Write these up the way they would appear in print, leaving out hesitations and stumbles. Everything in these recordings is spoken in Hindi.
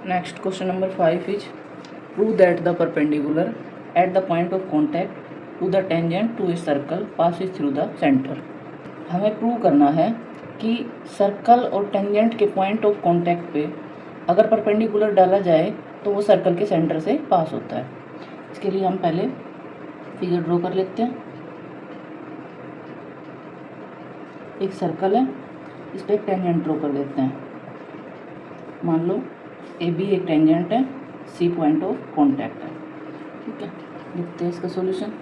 Next question number 5 is prove that the perpendicular at the point of contact to the tangent to a circle passes through the center. हमें प्रूव करना है कि सर्कल और टेंजेंट के पॉइंट ऑफ कांटेक्ट पे अगर परपेंडिकुलर डाला जाए तो वो सर्कल के सेंटर से पास होता है। इसके लिए हम पहले फिगर ड्रॉ कर लेते हैं। एक सर्कल है, इस पर एक टेंजेंट ड्रॉ कर देते हैं। मान लो ए बी एक टेंजेंट है, सी पॉइंट ऑफ कांटेक्ट है। ठीक है, लिखते हैं इसका solution.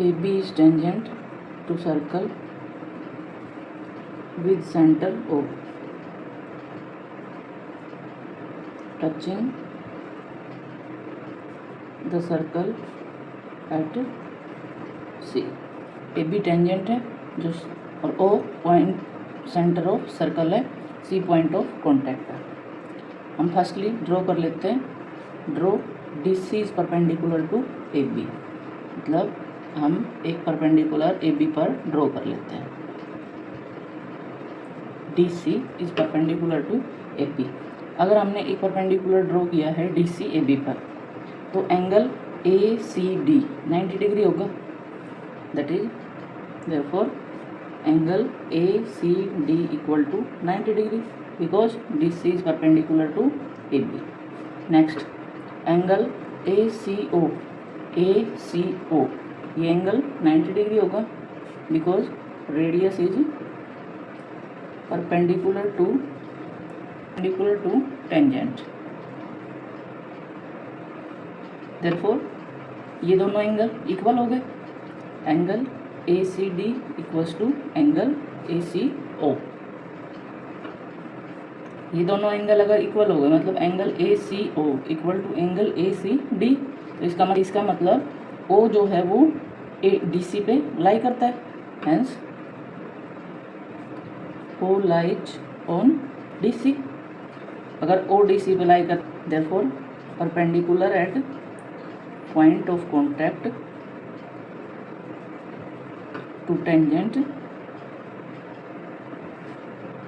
A B is tangent to circle with center O touching the circle at C। A B tangent है जो और O point centre of circle है, C पॉइंट ऑफ कांटेक्ट है। हम फर्स्टली ड्रॉ कर लेते हैं। Draw D C is perpendicular to A B, मतलब हम एक परपेंडिकुलर ए बी पर ड्रॉ कर लेते हैं। D C is perpendicular to A B. अगर हमने एक परपेंडिकुलर ड्रॉ किया है डी सी ए बी पर, तो angle A C D 90 degree होगा। That is therefore angle A C D equal to 90 degree because D C is perpendicular to A B. Next angle A C O, ये एंगल 90 डिग्री होगा because radius is perpendicular to tangent। therefore ये दोनों एंगल इक्वल हो गए। Angle A C D equals to angle A C O. ये दोनों एंगल अगर इक्वल हो गए मतलब angle A C O equal to angle A C D, तो इसका मतलब ओ जो है वो ए डी सी पे लाई करता है। Hence O lies on DC। अगर O DC पे लाई कर, therefore perpendicular at point of contact to tangent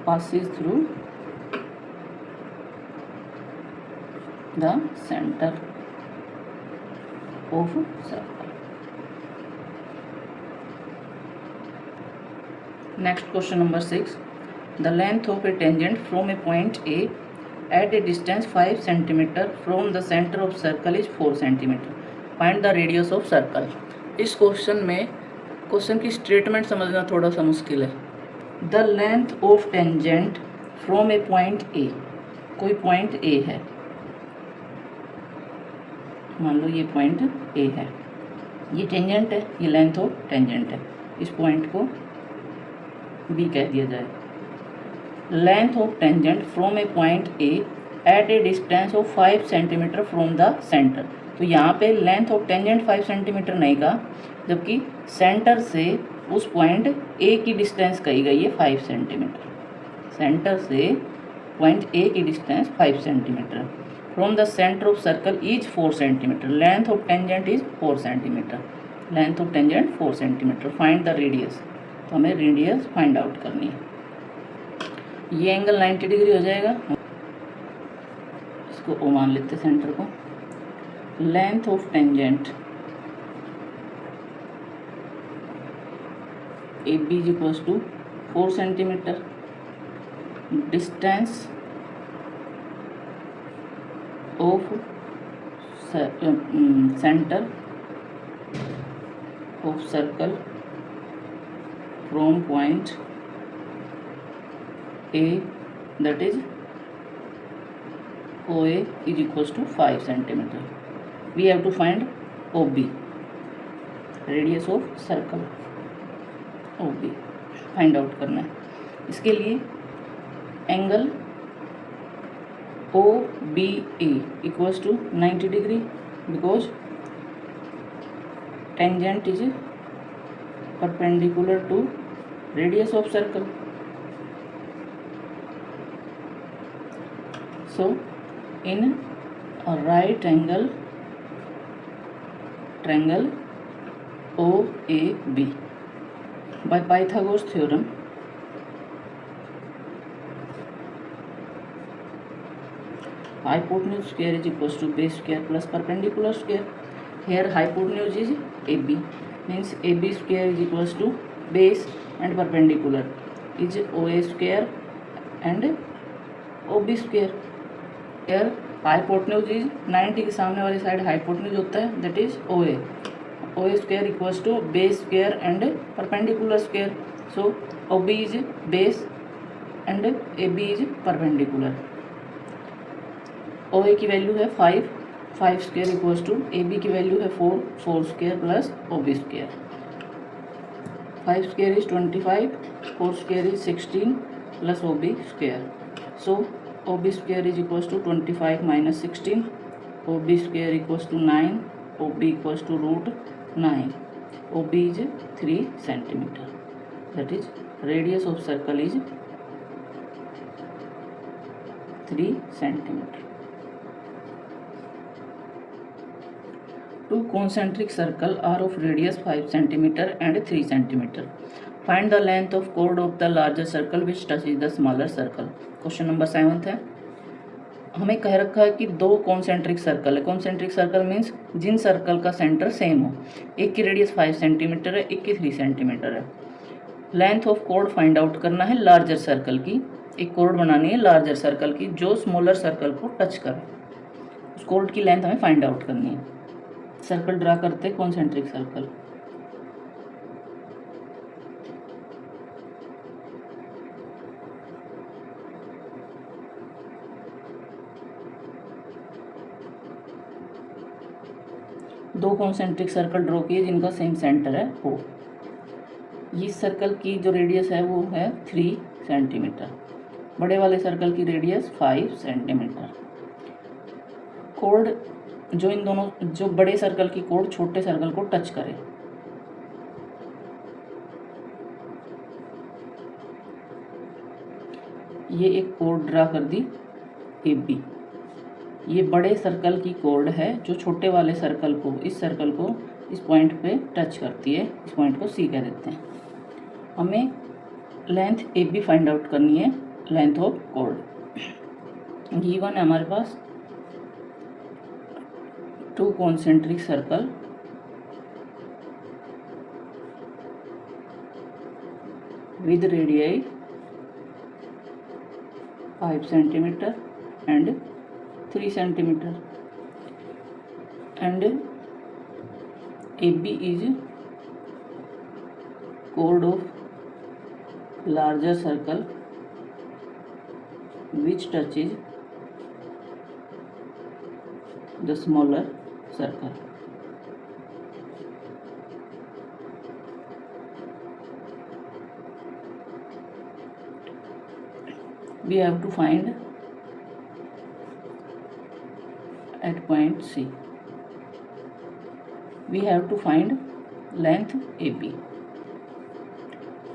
passes through the center of circle। Next question number 6, the length of a tangent from a point A at a distance 5 cm from the center of circle is 4 cm। Find the radius of circle। इस क्वेश्चन की स्टेटमेंट समझना थोड़ा सा मुश्किल है। The length of tangent from a point ए, कोई पॉइंट ए है, मान लो ये पॉइंट ए है, ये टेंजेंट है, ये लेंथ ऑफ टेंजेंट है। इस पॉइंट को बी कह दिया जाए। Length of tangent from a point A at a distance of 5 centimetre from the centre. तो यहाँ पे लेंथ ऑफ टेंजेंट 5 सेंटीमीटर नहीं कहा, जबकि सेंटर से उस पॉइंट ए की डिस्टेंस कही गई है 5 सेंटीमीटर। सेंटर से पॉइंट ए की distance 5 centimetre. From the centre of circle is 4 centimetre. Length of tangent is 4 centimetre. Length of tangent 4 centimetre. Find the radius. तो हमें रेडियस फाइंड आउट करनी है। ये एंगल 90 डिग्री हो जाएगा, इसको ओ मान लेते हैं सेंटर को। Length of tangent A B is equals to 4 centimetre. Distance of centre of circle from point A, that is OA is equals to 5 centimeter। We have to find OB, radius of circle। OB find out करना है। इसके लिए angle OBA equals to 90 degree because tangent is perpendicular to radius of circle। So in a right angle triangle OAB. By Pythagoras theorem, hypotenuse square is equals to base square plus perpendicular square. Here hypotenuse is AB, means AB square is equals to base and perpendicular is OA square and OB square. Here hypotenuse is 90 के सामने वाली साइड hypotenuse होता है, that is OA. OA square equals to base square and perpendicular square. So OB is base and AB is perpendicular. OA की वैल्यू है 5, 5 स्क्वायर इक्वल्स टू AB की वैल्यू है 4, 4 square plus OB square. 5 square is 25, 4 square is 16 plus OB square. So OB square is equals to 25 minus 16, OB square equals to 9, OB equals to root 9. OB is 3 centimetre. That is radius of circle is 3 centimetre. Two concentric circles are of radius 5 cm and 3 cm. Find the length of chord of the larger circle which touches the smaller circle. Question number 7 है. हमें कह रखा है कि दो कॉन्सेंट्रिक सर्कल है. कॉन्सेंट्रिक सर्कल मीन्स जिन सर्कल का सेंटर सेम हो. एक की रेडियस 5 सेंटीमीटर है, एक की 3 सेंटीमीटर है. Length of chord find out करना है लार्जर सर्कल की. एक कॉर्ड बनानी है लार्जर सर्कल की जो स्मॉलर सर्कल को टच करे. उस कॉर्ड की लेंथ हमें फाइंड आउट करनी है. सर्कल ड्रा करते कॉन्सेंट्रिक सर्कल. दो कॉन्सेंट्रिक सर्कल ड्रॉ किए जिनका सेम सेंटर है O. इस सर्कल की जो रेडियस है वो है 3 सेंटीमीटर. बड़े वाले सर्कल की रेडियस 5 सेंटीमीटर. कॉर्ड जो इन दोनों, जो बड़े सर्कल की कॉर्ड छोटे सर्कल को टच करे. ये एक कॉर्ड ड्रा कर दी AB. ये बड़े सर्कल की कॉर्ड है जो छोटे वाले सर्कल को, इस सर्कल को इस पॉइंट पे टच करती है. इस पॉइंट को C कह देते हैं. हमें लेंथ AB फाइंड आउट करनी है, लेंथ ऑफ कॉर्ड. गिवन है हमारे पास two concentric circle with radii 5 centimeter and 3 centimeter, and AB is chord of larger circle which touches the smaller circle. We have to find at point C. We have to find length AB.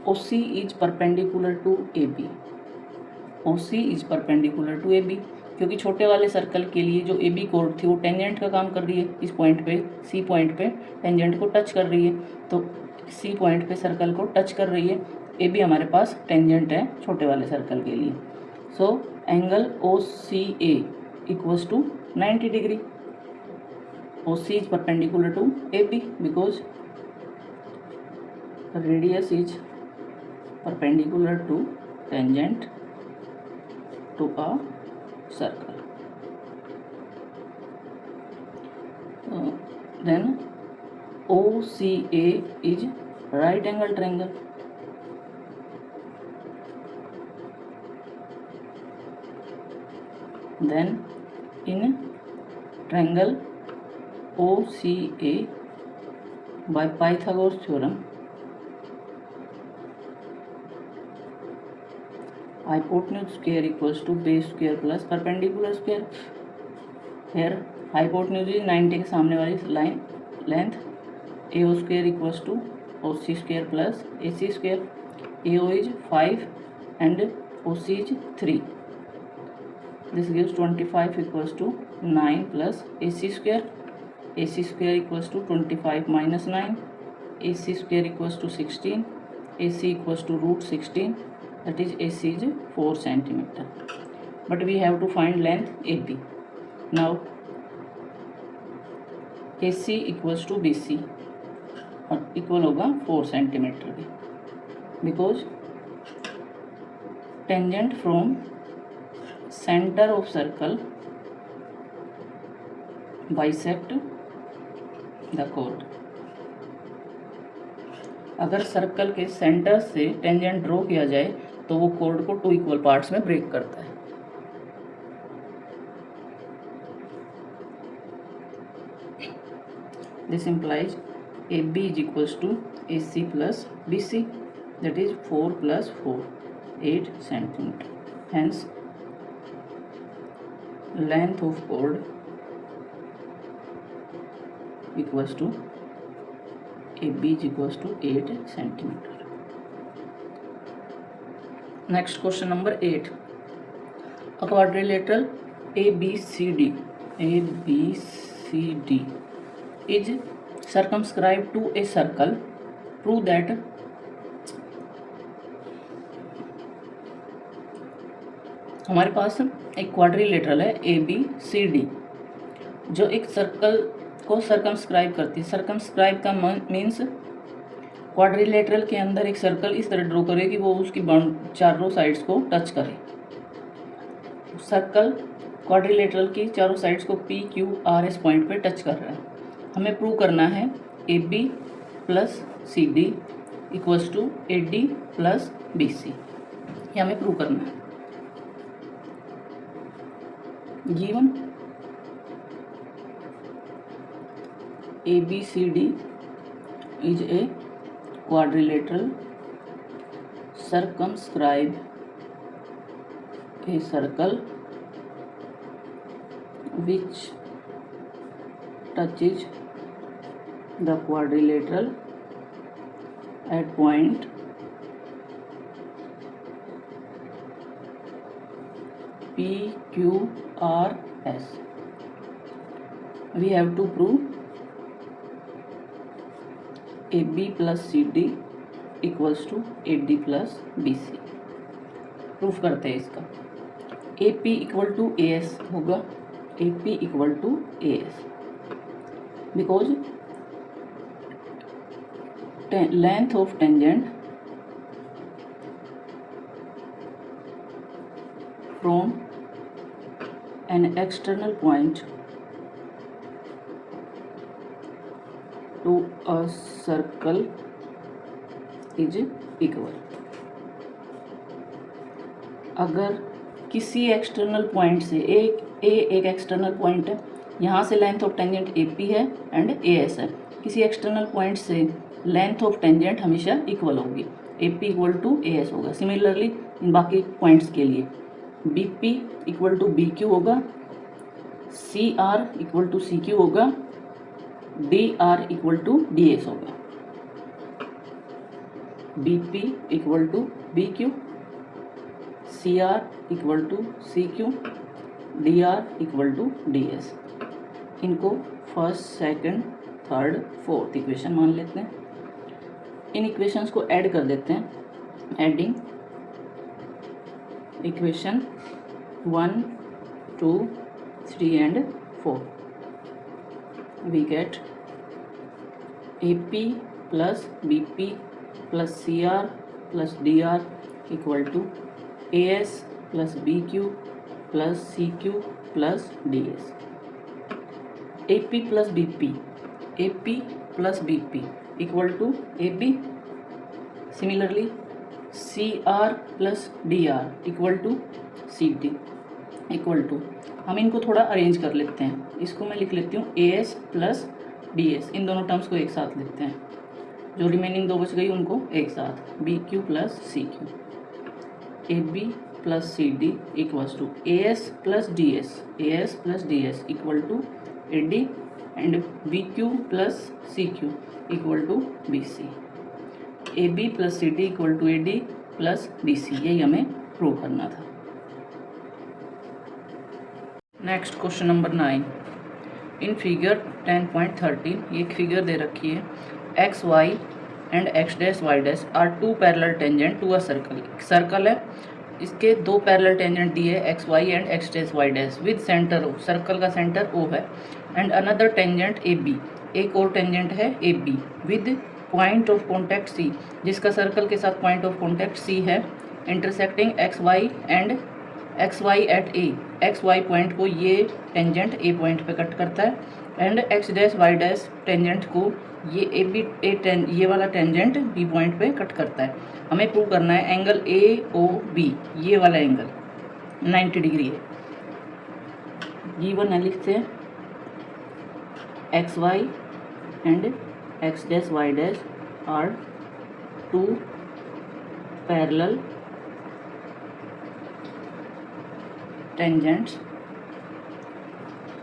OC is perpendicular to AB. OC is perpendicular to AB. क्योंकि छोटे वाले सर्कल के लिए जो AB कॉर्ड थी वो टेंजेंट का काम कर रही है. इस पॉइंट पे C पॉइंट पे टेंजेंट को टच कर रही है, तो C पॉइंट पे सर्कल को टच कर रही है. AB हमारे पास टेंजेंट है छोटे वाले सर्कल के लिए. So angle OCA equals to 90 degree. OC is perpendicular to AB because radius is perpendicular to tangent to a circle. Then OCA is right angle triangle. Then in triangle OCA by Pythagoras theorem, hypotenuse square equals to base square plus perpendicular square. Here hypotenuse is 90 के सामने वाली line length. AO square equals to OC square plus AC square. AO is 5 and OC is 3. This gives 25 equals to 9 plus AC square. AC square equals to 25 minus 9. AC square equals to 16, AC equals to root 16, that is AC is 4 centimeter. But we have to find length AB. Now AC equals to BC और इक्वल होगा 4 सेंटीमीटर की, because tangent from centre of circle bisect the code. अगर सर्कल के सेंटर से टेंजेंट ड्रॉ किया जाए तो वो कोड को 2 इक्वल पार्ट्स में ब्रेक करता है। This implies AB is equals to AC plus BC, that is 4 plus 4, 8 centimeter. Hence, length of chord equals to AB is equals to 8 centimeter. Next question number 8. A quadrilateral ABCD is circumscribed to a circle. Prove that हमारे पास एक क्वाड्रिलेटरल है ABCD जो एक सर्कल को सर्कमस्क्राइब करती है। सर्कमस्क्राइब का मीन्स क्वाड्रिलेटरल के अंदर एक सर्कल इस तरह ड्रॉ करे कि वो उसकी चारों साइड्स को टच करे। सर्कल क्वाड्रिलेटरल की चारों साइड्स को PQRS पॉइंट पे टच कर रहा है। हमें प्रूव करना है AB plus CD equals to AD plus BC, ये हमें प्रूव करना है। Given ABCD is a quadrilateral circumscribe a circle which touches the quadrilateral at point PQRS. We have to prove AB plus CD equals to AD plus BC. Proof करते हैं इसका। AP इक्वल टू AS होगा, AP equal to AS because length of tangent from an external point to a circle is equal। अगर किसी एक्सटर्नल पॉइंट से एक एक्सटर्नल पॉइंट है, यहाँ से लेंथ ऑफ टेंजेंट AP है एंड AS है, किसी एक्सटर्नल पॉइंट से लेंथ ऑफ टेंजेंट हमेशा इक्वल होगी, AP इक्वल टू AS होगा। सिमिलरली इन बाकी पॉइंट्स के लिए BP इक्वल टू BQ होगा, CR इक्वल टू CQ होगा, DR इक्वल टू DS होगा। BP equal to BQ, CR equal to CQ, DR equal to DS। इनको first, second, third, fourth equation मान लेते हैं। इन इक्वेशंस को ऐड कर देते हैं। Adding equation 1, 2, 3 and 4 we get AP plus BP plus CR plus DR equal to AS plus BQ plus CQ plus DS। AP plus BP, AP plus BP equal to AB। Similarly CR plus DR equal to CD equal to, हम इनको थोड़ा अरेंज कर लेते हैं। इसको मैं लिख लेती हूँ AS प्लस DS, इन दोनों टर्म्स को एक साथ लिखते हैं। जो रिमेनिंग दो बच गई उनको एक साथ, BQ plus CQ। AB plus CD equals to AS plus DS, AS plus DS equal to AD and BQ plus CQ equal to BC। AB plus CD equal to AD plus BC, यही हमें प्रूव करना था। Next question number 9। In figure 10.13 ये एक फिगर दे रखी है, XY and X dash Y dash are two parallel tangent to a circle. Circle है, इसके दो पैरेलल टेंजेंट दिए X Y and X dash Y dash with centre O, circle का सेंटर ओ है, and another tangent A B, एक और टेंजेंट है A B with point of contact C, जिसका सर्कल के साथ पॉइंट ऑफ कॉन्टैक्ट सी है, intersecting X Y and X Y at A, X Y point को ये टेंजेंट ए पॉइंट पे कट करता है, and X dash Y dash tangent को ये ए बी ये वाला टेंजेंट बी पॉइंट पे कट करता है। हमें प्रूव करना है एंगल ए ओ बी, ये वाला एंगल 90 डिग्री है। G1 लिखते हैं X Y and X dash Y dash are two parallel tangents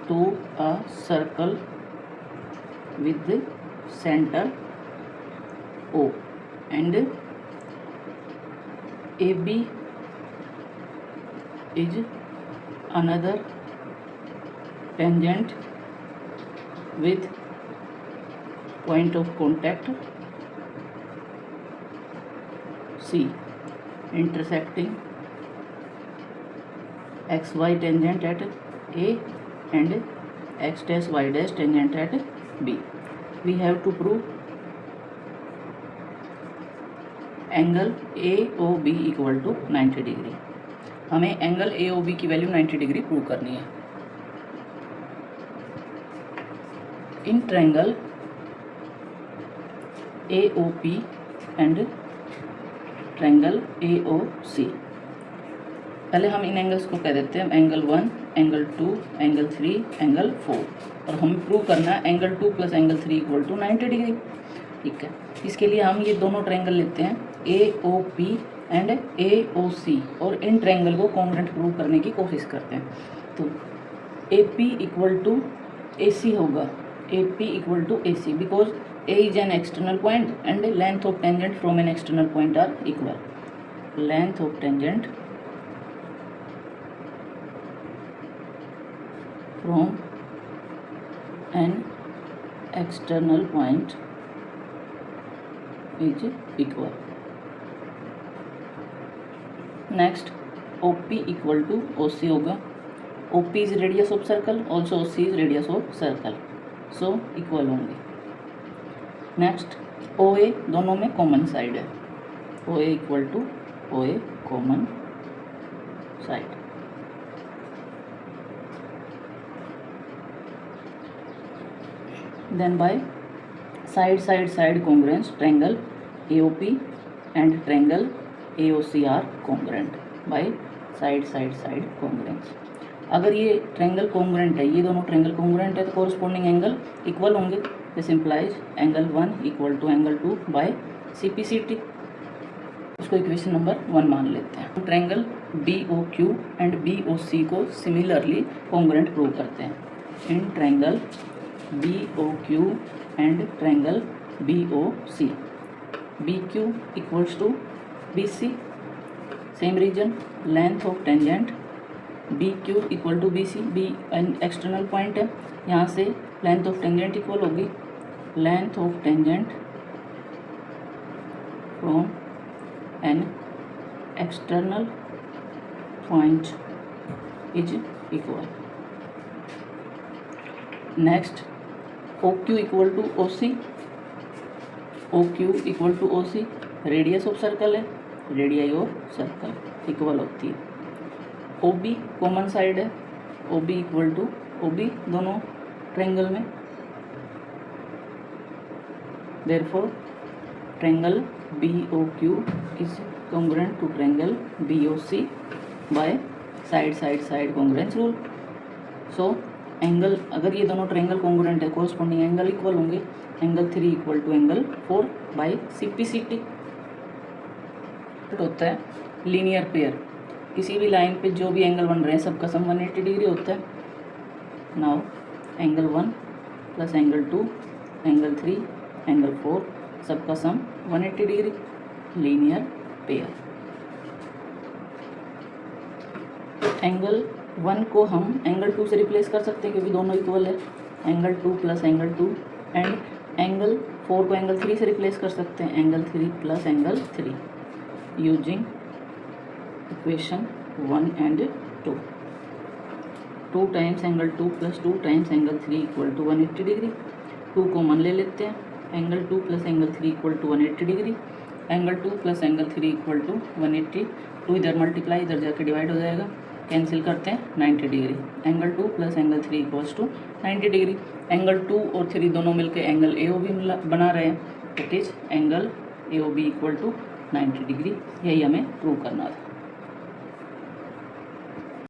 to a circle with center O, and AB is another tangent with point of contact C, intersecting XY tangent at A and X dash Y dash tangent at B. We have to prove angle AOB equal to 90 degree. हमें एंगल AOB की वैल्यू 90 डिग्री प्रूव करनी है। In triangle AOP and triangle AOC, पहले हम इन एंगल्स को कह देते हैं एंगल 1, एंगल 2, एंगल 3, एंगल 4, और हमें प्रूव करना है angle 2 plus angle 3 equal to 90 degree. ठीक है, इसके लिए हम ये दोनों ट्रायंगल लेते हैं AOP एंड AOC, और इन ट्रायंगल को कॉन्ग्रुएंट प्रूव करने की कोशिश करते हैं। तो AP इक्वल टू AC होगा, AP equal to AC because A is an external point and length of tangent from an external point are equal. Length of tangent from an external point is equal. Next, OP equal to OC होगा। OP is radius of circle, also OC is radius of circle, so equal होंगे। Next, OA दोनों में कॉमन साइड है, OA equal to OA common side. Then by side congruence triangle AOP and triangle AOC are congruent by side congruence। अगर ये ट्रायंगल कॉन्ग्रुएंट है, ये दोनों ट्रायंगल कॉन्ग्रुएंट है तो कोरस्पॉन्डिंग एंगल इक्वल होंगे। This implies angle 1 equal to angle 2 by CPCT। इसको इक्वेशन नंबर 1 मान लेते हैं। ट्रायंगल BOQ एंड BOC को सिमिलरली कॉन्ग्रुएंट प्रूव करते हैं। In triangle BOQ and triangle BOC, BQ equals to BC, same region, length of tangent BQ equal to BC, B an external point है, यहाँ से length of tangent equal होगी length of tangent from an external point is equal। Next, OQ equal to OC, OQ equal to OC, radius of circle है, रेडियाई ऑफ सर्कल इक्वल होती है। OB कॉमन साइड है, OB इक्वल टू OB दोनों ट्रायंगल में, therefore triangle BOQ is congruent to triangle BOC by side congruence rule. So angle, अगर ये दोनों ट्रायंगल कॉन्ग्रुएंट है कोरस्पॉन्डिंग एंगल इक्वल होंगे, angle 3 equal to angle 4 by CPCT। होता है लीनियर पेयर, किसी भी लाइन पे जो भी एंगल बन रहे हैं सबका सम 180 डिग्री होता है। Now angle 1 plus angle 2, angle 3, angle 4 सबका सम 180 डिग्री, लीनियर पेयर। एंगल 1 को हम एंगल 2 से रिप्लेस कर सकते हैं क्योंकि दोनों इक्वल है, angle 2 plus angle 2 and angle 4 को एंगल 3 से रिप्लेस कर सकते हैं, angle 3 plus angle 3 using equation 1 and 2। 2 times angle 2 plus 2 times angle 3 equal to 180 degree. 2 common ले लेते हैं, angle 2 plus angle 3 equal to 180 degree. Angle 2 plus angle 3 equal to 180। 2 इधर मल्टीप्लाई, इधर जाके डिवाइड हो जाएगा, कैंसिल करते हैं 90 degree. Angle 2 plus angle 3 equals to 90 degree. Angle 2 और 3 दोनों मिलकर एंगल AOB बना रहे हैं, it is angle AOB equal to 90 degree. यही हमें प्रूव करना था।